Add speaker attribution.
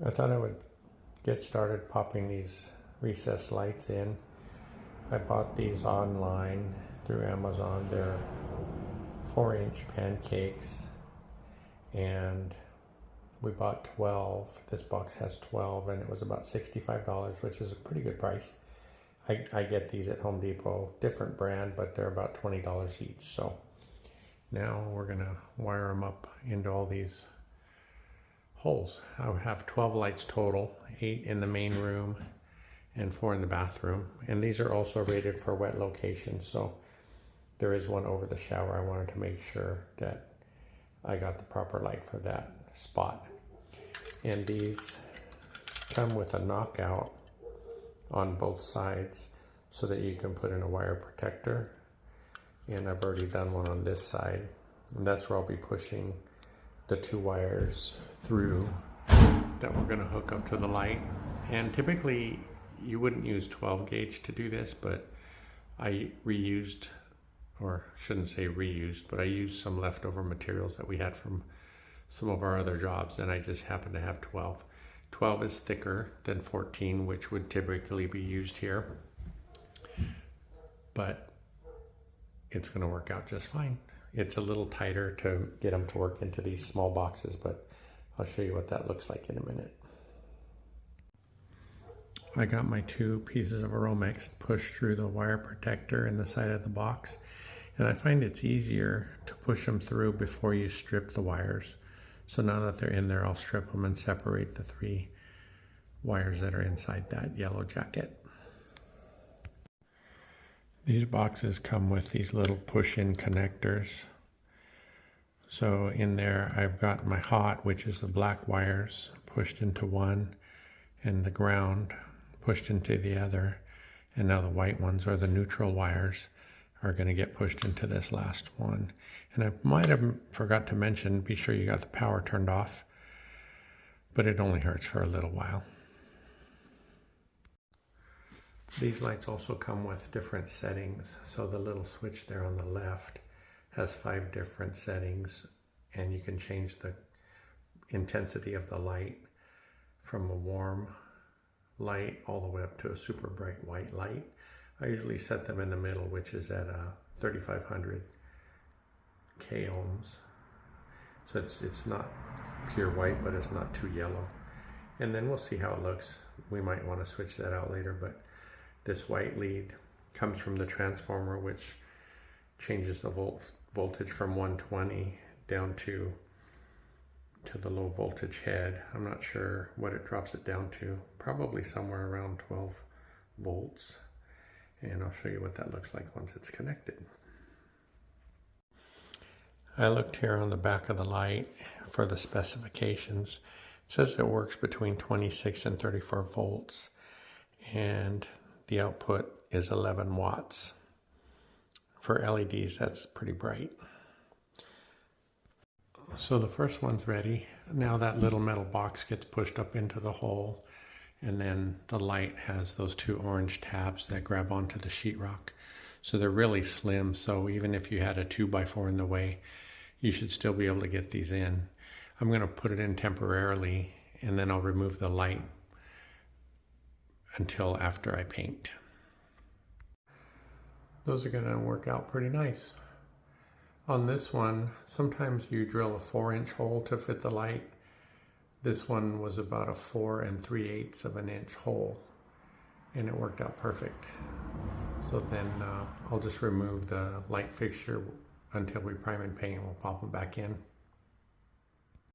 Speaker 1: I thought I would get started popping these recessed lights in. I bought these online through Amazon. They're 4-inch pancakes, and we bought 12. This box has 12 and it was about $65, which is a pretty good price. I get these at Home Depot, different brand, but they're about $20 each. So now we're gonna wire them up into all these holes. I have 12 lights total, 8 in the main room and 4 in the bathroom. And these are also rated for wet locations. So there is one over the shower. I wanted to make sure that I got the proper light for that spot. And these come with a knockout on both sides so that you can put in a wire protector. And I've already done one on this side. And that's where I'll be pushing the 2 wires through that we're going to hook up to the light. And typically you wouldn't use 12 gauge to do this, but I reused, or shouldn't say reused, but I used some leftover materials that we had from some of our other jobs, and I just happened to have 12. 12 is thicker than 14, which would typically be used here, but it's going to work out just fine. It's a little tighter to get them to work into these small boxes, but I'll show you what that looks like in a minute. I got my 2 pieces of Aromex pushed through the wire protector in the side of the box, and I find it's easier to push them through before you strip the wires. So now that they're in there, I'll strip them and separate the 3 wires that are inside that yellow jacket. These boxes come with these little push-in connectors. So in there I've got my hot, which is the black wires, pushed into one, and the ground pushed into the other. And now the white ones, or the neutral wires, are going to get pushed into this last one. And I might have forgot to mention, be sure you got the power turned off, but it only hurts for a little while. These lights also come with different settings. So the little switch there on the left has 5 different settings, and you can change the intensity of the light from a warm light all the way up to a super bright white light. I usually set them in the middle, which is at 3500 K ohms. So it's not pure white, but it's not too yellow. And then we'll see how it looks. We might want to switch that out later, but this white lead comes from the transformer, which changes the voltage from 120 down to the low voltage head. I'm not sure what it drops it down to, probably somewhere around 12 volts. And I'll show you what that looks like once it's connected. I looked here on the back of the light for the specifications. It says it works between 26 and 34 volts, and the output is 11 watts. For LEDs, that's pretty bright. So the first one's ready. Now that little metal box gets pushed up into the hole, and then the light has those 2 orange tabs that grab onto the sheetrock. So they're really slim, so even if you had a 2x4 in the way, you should still be able to get these in. I'm going to put it in temporarily, and then I'll remove the light until after I paint. Those are going to work out pretty nice. On this one, sometimes you drill a 4-inch hole to fit the light. This one was about a 4 3/8 of an inch hole, and it worked out perfect. So then I'll just remove the light fixture until we prime and paint, and we'll pop them back in.